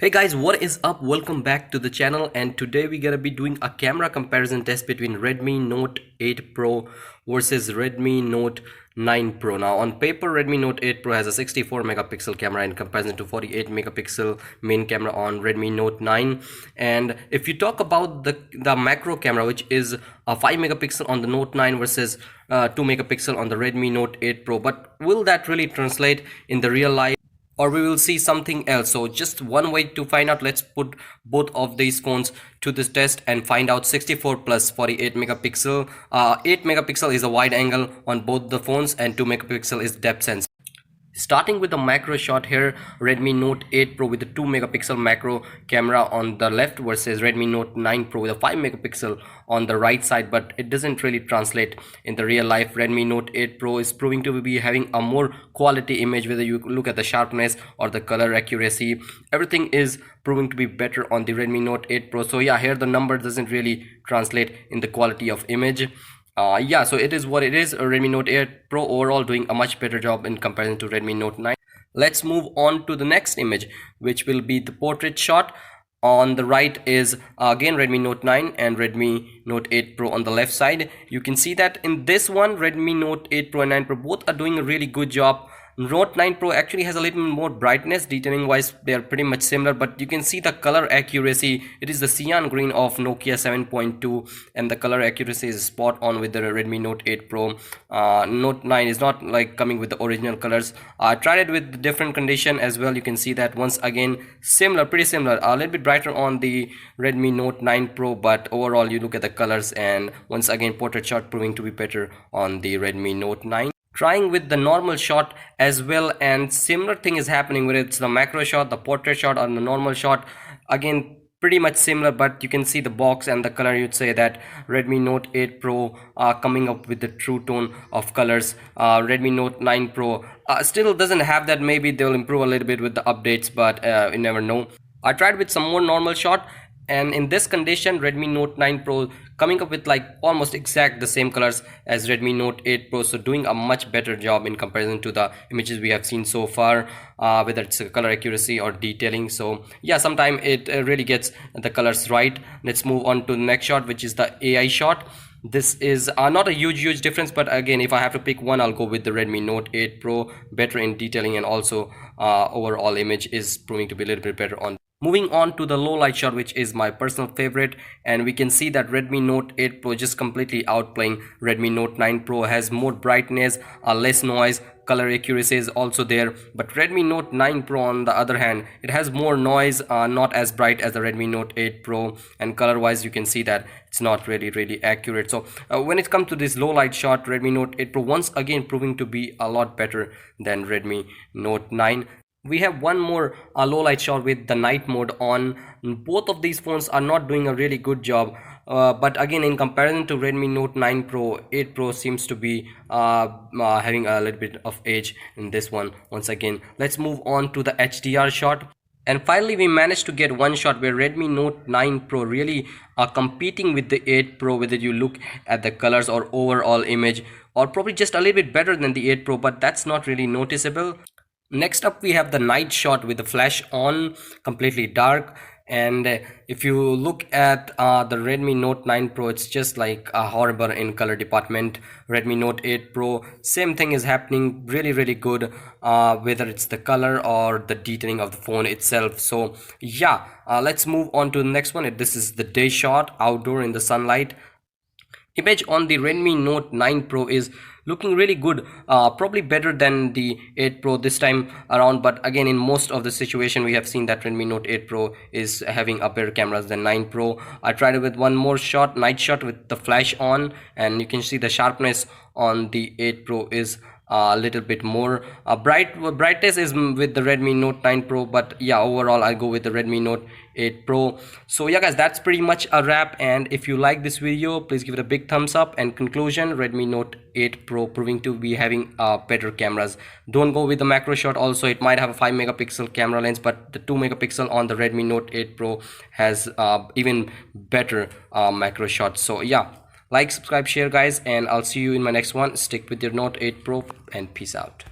Hey guys, what is up? Welcome back to the channel, and today we're gonna be doing a camera comparison test between Redmi Note 8 Pro versus Redmi Note 9 Pro. Now on paper, Redmi Note 8 Pro has a 64 megapixel camera in comparison to 48 megapixel main camera on Redmi Note 9. And if you talk about the macro camera, which is a 5 megapixel on the Note 9 versus 2 megapixel on the Redmi Note 8 Pro, but will that really translate in the real life, or we will see something else? So just one way to find out. Let's put both of these phones to this test and find out 64 plus 48 megapixel. 8 megapixel is a wide angle on both the phones and 2 megapixel is depth sensor. Starting with the macro shot here, Redmi Note 8 Pro with the 2 megapixel macro camera on the left versus Redmi Note 9 Pro with a 5 megapixel on the right side, but it doesn't really translate in the real life. Redmi Note 8 Pro is proving to be having a more quality image, whether you look at the sharpness or the color accuracy. Everything is proving to be better on the Redmi Note 8 Pro. So yeah, here the number doesn't really translate in the quality of image. Yeah, so it is what it is. Redmi Note 8 Pro overall doing a much better job in comparison to Redmi Note 9. Let's move on to the next image, which will be the portrait shot. On the right is again Redmi Note 9 and Redmi Note 8 Pro on the left side. You can see that in this one, Redmi Note 8 Pro and 9 Pro both are doing a really good job. Note 9 Pro actually has a little more brightness. Detailing wise, they are pretty much similar, but you can see the color accuracy. It is the cyan green of Nokia 7.2, and the color accuracy is spot on with the Redmi Note 8 Pro. Note 9 is not like coming with the original colors. I tried it with different condition as well. You can see that once again similar, pretty similar, a little bit brighter on the Redmi Note 9 Pro, but overall you look at the colors, and once again portrait shot proving to be better on the Redmi Note 9. Trying with the normal shot as well, and similar thing is happening, whether it's the macro shot, the portrait shot, or the normal shot. Again, pretty much similar, but you can see the box and the color. You'd say that Redmi Note 8 Pro coming up with the true tone of colors. Redmi Note 9 Pro still doesn't have that. Maybe they'll improve a little bit with the updates, but you never know. I tried with some more normal shot, and in this condition Redmi Note 9 Pro coming up with like almost exact the same colors as Redmi Note 8 Pro, so doing a much better job in comparison to the images we have seen so far, whether it's color accuracy or detailing. So yeah, sometimes it really gets the colors right. Let's move on to the next shot, which is the AI shot. This is not a huge difference, but again, if I have to pick one, I'll go with the Redmi Note 8 Pro. Better in detailing, and also overall image is proving to be a little bit better on. Moving on to the low light shot, which is my personal favorite, and we can see that Redmi Note 8 Pro just completely outplaying Redmi Note 9 Pro. Has more brightness, less noise, color accuracy is also there, but Redmi Note 9 Pro on the other hand, it has more noise, not as bright as the Redmi Note 8 Pro, and color wise you can see that it's not really accurate. So when it comes to this low light shot, Redmi Note 8 Pro once again proving to be a lot better than Redmi Note 9. We have one more low light shot with the night mode on. Both of these phones are not doing a really good job, but again, in comparison to Redmi Note 9 Pro, 8 Pro seems to be having a little bit of edge in this one. Once again, let's move on to the HDR shot. And finally, we managed to get one shot where Redmi Note 9 Pro really are competing with the 8 Pro, whether you look at the colors or overall image, or probably just a little bit better than the 8 Pro, but that's not really noticeable. Next up, we have the night shot with the flash on, completely dark. And if you look at the Redmi Note 9 Pro, it's just like a horrible in color department. Redmi Note 8 Pro, same thing is happening, really good, whether it's the color or the detailing of the phone itself. So yeah, let's move on to the next one. This is the day shot, outdoor in the sunlight. Image on the Redmi Note 9 Pro is looking really good, probably better than the 8 Pro this time around, but again, in most of the situation we have seen that Redmi Note 8 Pro is having a better cameras than 9 Pro. I tried it with one more shot, night shot with the flash on, and you can see the sharpness on the 8 Pro is a little bit more. Brightness is with the Redmi Note 9 Pro, but yeah, overall I'll go with the Redmi Note 8 Pro. So yeah guys, that's pretty much a wrap, and if you like this video, please give it a big thumbs up. And conclusion, Redmi Note 8 Pro proving to be having better cameras. Don't go with the macro shot. Also, it might have a 5 megapixel camera lens, but the 2 megapixel on the Redmi Note 8 Pro has even better macro shots. So yeah, like, subscribe, share guys, and I'll see you in my next one. Stick with your Note 8 Pro, and peace out.